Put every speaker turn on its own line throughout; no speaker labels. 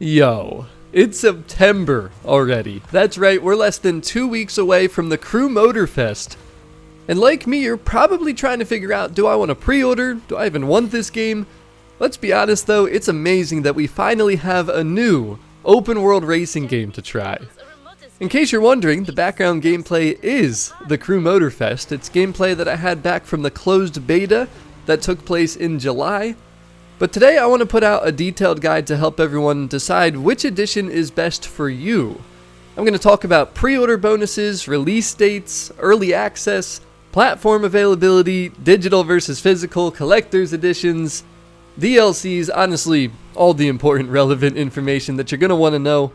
Yo, it's September already. That's right, we're less than 2 weeks away from the Crew Motorfest. And like me, you're probably trying to figure out, do I want to pre-order? Do I even want this game? Let's be honest though, it's amazing that we finally have a new open world racing game to try. In case you're wondering, the background gameplay is the Crew Motorfest. It's gameplay that I had back from the closed beta that took place in July. But today I want to put out a detailed guide to help everyone decide which edition is best for you. I'm going to talk about pre-order bonuses, release dates, early access, platform availability, digital versus physical, collector's editions, DLCs, honestly, all the important relevant information that you're going to want to know.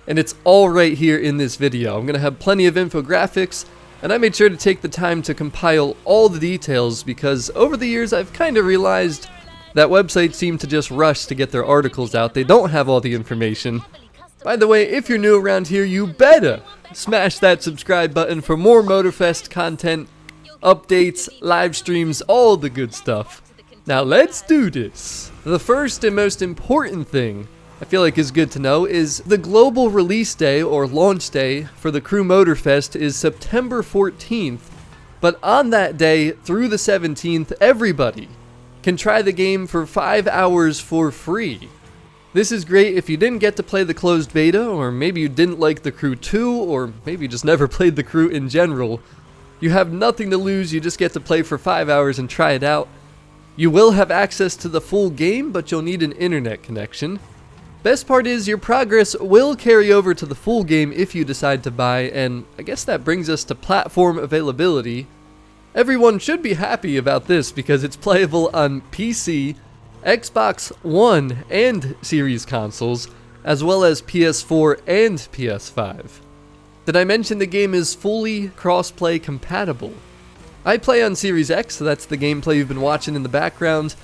And it's all right here in this video. I'm going to have plenty of infographics, and I made sure to take the time to compile all the details because over the years I've kind of realized that websites seem to just rush to get their articles out. They don't have all the information. By the way, if you're new around here, you better smash that subscribe button for more Motorfest content, updates, live streams, all the good stuff. Now let's do this. The first and most important thing I feel like is good to know is the global release day or launch day for the Crew Motorfest is September 14th. But on that day through the 17th, everybody can try the game for 5 hours for free. This is great if you didn't get to play the closed beta, or maybe you didn't like the Crew 2, or maybe you just never played the Crew in general. You have nothing to lose, you just get to play for 5 hours and try it out. You will have access to the full game, but you'll need an internet connection. Best part is your progress will carry over to the full game if you decide to buy, and I guess that brings us to platform availability. Everyone should be happy about this because it's playable on PC, Xbox One and Series consoles, as well as PS4 and PS5. Did I mention the game is fully cross-play compatible? I play on Series X, so that's the gameplay you've been watching in the background.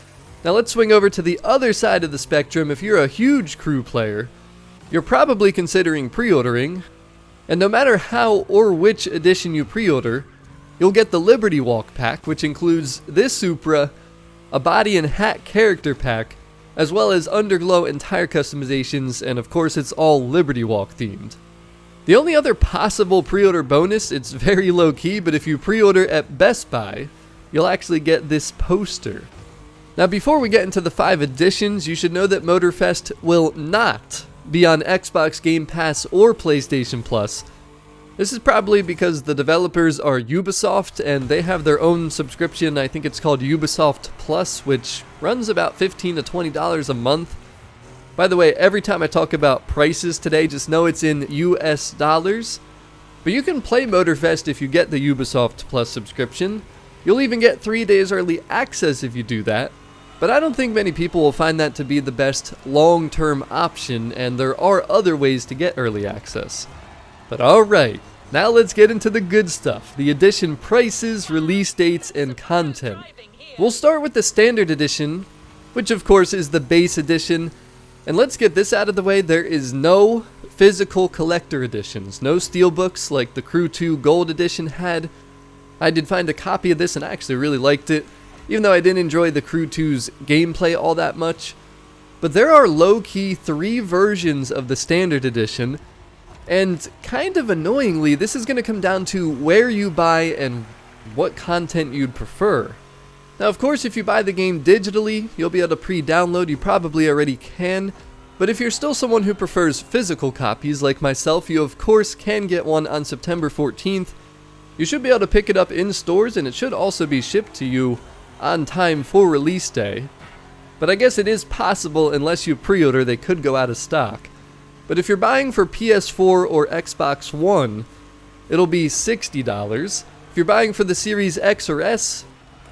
Now let's swing over to the other side of the spectrum. If you're a huge Crew player, you're probably considering pre-ordering, and no matter how or which edition you pre-order, you'll get the Liberty Walk pack, which includes this Supra, a body and hat character pack, as well as Underglow and tire customizations, and of course it's all Liberty Walk themed. The only other possible pre-order bonus, it's very low key, but if you pre-order at Best Buy, you'll actually get this poster. Now before we get into the 5 editions, you should know that Motorfest will not be on Xbox Gamepass or PlayStation Plus. This is probably because the developers are Ubisoft and they have their own subscription. I think it's called Ubisoft Plus, which runs about $15 to $20 a month. By the way, every time I talk about prices today, just know it's in US dollars. But you can play Motorfest if you get the Ubisoft Plus subscription. You'll even get 3 days early access if you do that. But I don't think many people will find that to be the best long-term option, and there are other ways to get early access. But alright, now let's get into the good stuff, the edition prices, release dates, and content. We'll start with the standard edition, which of course is the base edition, and let's get this out of the way, there is no physical collector editions, no steelbooks like the Crew 2 Gold Edition had. I did find a copy of this and I actually really liked it, even though I didn't enjoy the Crew 2's gameplay all that much. But there are low-key 3 versions of the standard edition, and kind of annoyingly, this is going to come down to where you buy and what content you'd prefer. Now, of course, if you buy the game digitally, you'll be able to pre-download. You probably already can. But if you're still someone who prefers physical copies like myself, you of course can get one on September 14th. You should be able to pick it up in stores, and it should also be shipped to you on time for release day. But I guess it is possible, unless you pre-order, they could go out of stock. But if you're buying for PS4 or Xbox One, it'll be $60. If you're buying for the Series X or S,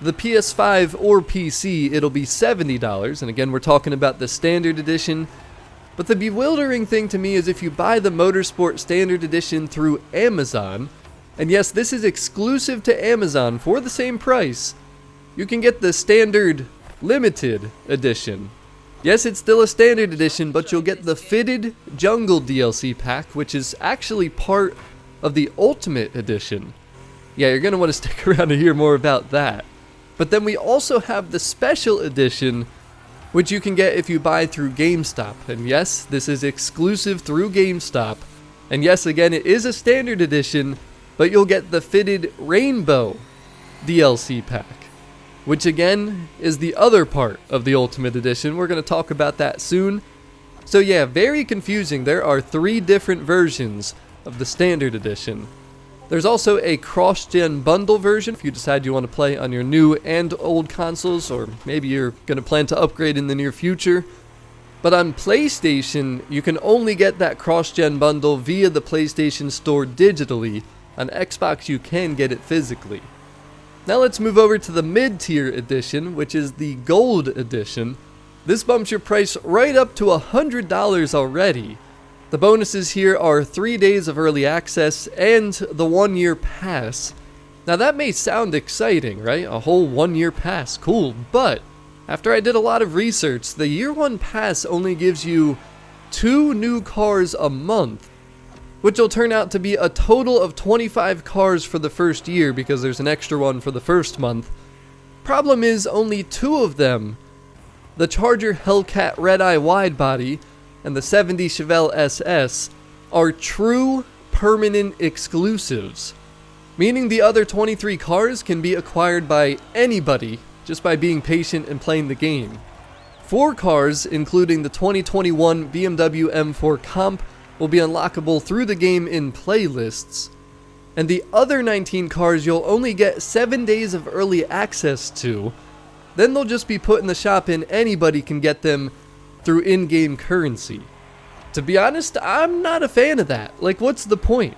the PS5 or PC, it'll be $70. And again, we're talking about the standard edition. But the bewildering thing to me is if you buy the Motorsport Standard Edition through Amazon, and yes, this is exclusive to Amazon for the same price, you can get the Standard Limited Edition. Yes, it's still a standard edition, but you'll get the Fitted Jungle DLC pack, which is actually part of the Ultimate Edition. Yeah, you're going to want to stick around to hear more about that. But then we also have the Special Edition, which you can get if you buy through GameStop. And yes, this is exclusive through GameStop. And yes, again, it is a standard edition, but you'll get the fitted Rainbow DLC pack, which again is the other part of the Ultimate Edition. We're going to talk about that soon. So yeah, very confusing. There are 3 different versions of the Standard Edition. There's also a cross-gen bundle version if you decide you want to play on your new and old consoles, or maybe you're going to plan to upgrade in the near future. But on PlayStation, you can only get that cross-gen bundle via the PlayStation Store digitally. On Xbox, you can get it physically. Now let's move over to the mid-tier edition, which is the Gold Edition. This bumps your price right up to $100 already. The bonuses here are 3 days of early access and the 1-year pass. Now that may sound exciting, right? A whole 1-year pass, cool. But after I did a lot of research, the year 1 pass only gives you 2 new cars a month, which will turn out to be a total of 25 cars for the first year because there's an extra one for the first month. Problem is, only 2 of them, the Charger Hellcat Red-Eye Widebody and the 70 Chevelle SS, are true permanent exclusives, meaning the other 23 cars can be acquired by anybody just by being patient and playing the game. 4 cars, including the 2021 BMW M4 Comp, will be unlockable through the game in playlists, and the other 19 cars you'll only get 7 days of early access to. Then they'll just be put in the shop and anybody can get them through in-game currency. To be honest, I'm not a fan of that. Like, what's the point?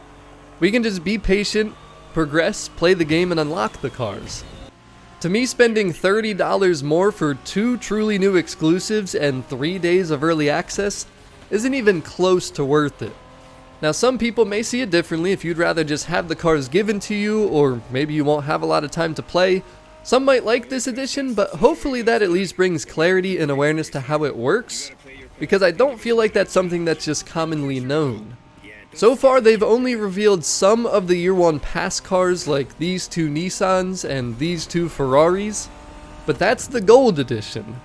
We can just be patient, progress, play the game, and unlock the cars. To me, spending $30 more for 2 truly new exclusives and 3 days of early access isn't even close to worth it. Now, some people may see it differently. If you'd rather just have the cars given to you, or maybe you won't have a lot of time to play, some might like this edition, but hopefully that at least brings clarity and awareness to how it works, because I don't feel like that's something that's just commonly known. So far, they've only revealed some of the year 1 pass cars, like these 2 Nissans and these 2 Ferraris, but that's the Gold Edition.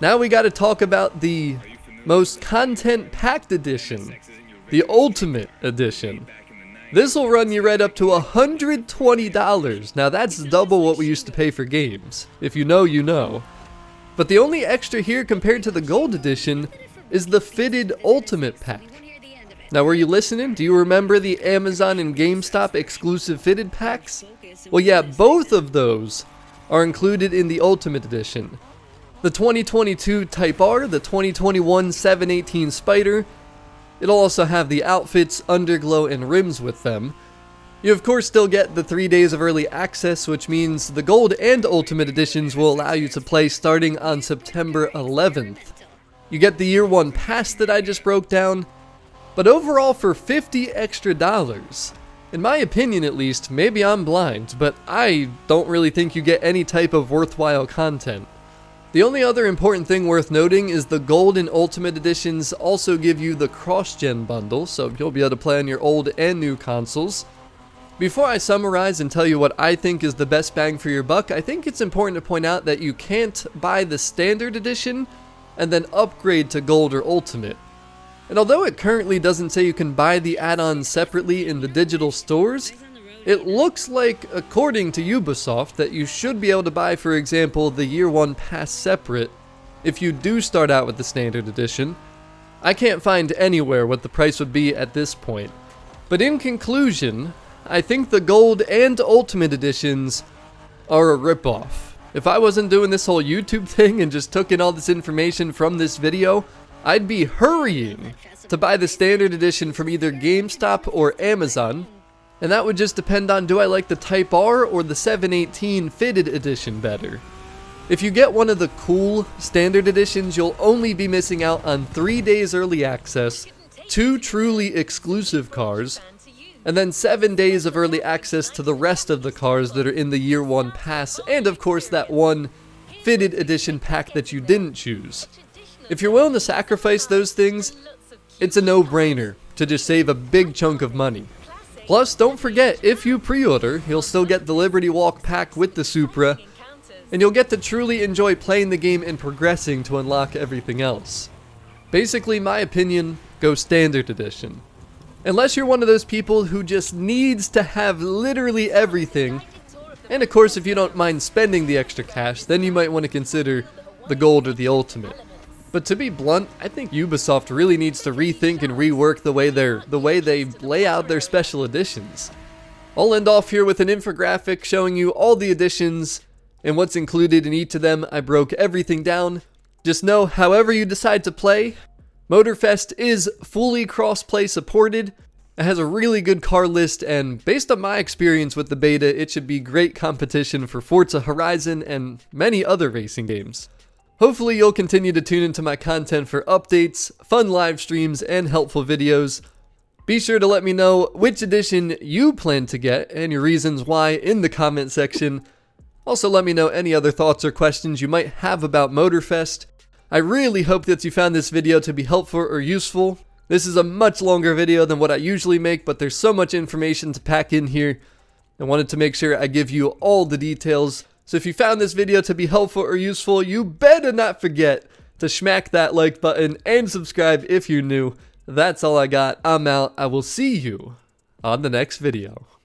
Now we gotta talk about the most content-packed edition, the Ultimate Edition. This will run you right up to $120. Now that's double what we used to pay for games. If you know, you know. But the only extra here compared to the Gold Edition is the fitted Ultimate Pack. Now, were you listening? Do you remember the Amazon and GameStop exclusive fitted packs? Well, yeah, both of those are included in the Ultimate Edition. The 2022 Type R, the 2021 718 Spider. It'll also have the outfits, underglow, and rims with them. You of course still get the 3 days of early access, which means the Gold and Ultimate Editions will allow you to play starting on September 11th. You get the year 1 pass that I just broke down, but overall for $50 extra, in my opinion at least, maybe I'm blind, but I don't really think you get any type of worthwhile content. The only other important thing worth noting is the Gold and Ultimate Editions also give you the cross-gen bundle, so you'll be able to play on your old and new consoles. Before I summarize and tell you what I think is the best bang for your buck, I think it's important to point out that you can't buy the Standard Edition and then upgrade to Gold or Ultimate. And although it currently doesn't say you can buy the add-ons separately in the digital stores, it looks like, according to Ubisoft, that you should be able to buy, for example, the year 1 pass separate if you do start out with the Standard Edition. I can't find anywhere what the price would be at this point. But in conclusion, I think the Gold and Ultimate Editions are a ripoff. If I wasn't doing this whole YouTube thing and just took in all this information from this video, I'd be hurrying to buy the Standard Edition from either GameStop or Amazon. And that would just depend on, do I like the Type R or the 718 Fitted Edition better? If you get one of the cool Standard Editions, you'll only be missing out on 3 days early access, 2 truly exclusive cars, and then 7 days of early access to the rest of the cars that are in the year 1 pass, and of course that one Fitted Edition pack that you didn't choose. If you're willing to sacrifice those things, it's a no-brainer to just save a big chunk of money. Plus, don't forget, if you pre-order, you'll still get the Liberty Walk pack with the Supra, and you'll get to truly enjoy playing the game and progressing to unlock everything else. Basically, my opinion, go Standard Edition. Unless you're one of those people who just needs to have literally everything, and of course if you don't mind spending the extra cash, then you might want to consider the Gold or the Ultimate. But to be blunt, I think Ubisoft really needs to rethink and rework the way they lay out their special editions. I'll end off here with an infographic showing you all the editions and what's included in each of them. I broke everything down. Just know, however you decide to play, Motorfest is fully cross-play supported. It has a really good car list, and based on my experience with the beta, it should be great competition for Forza Horizon and many other racing games. Hopefully you'll continue to tune into my content for updates, fun live streams, and helpful videos. Be sure to let me know which edition you plan to get and your reasons why in the comment section. Also let me know any other thoughts or questions you might have about Motorfest. I really hope that you found this video to be helpful or useful. This is a much longer video than what I usually make, but there's so much information to pack in here. I wanted to make sure I give you all the details. So if you found this video to be helpful or useful, you better not forget to smack that like button and subscribe if you're new. That's all I got. I'm out. I will see you on the next video.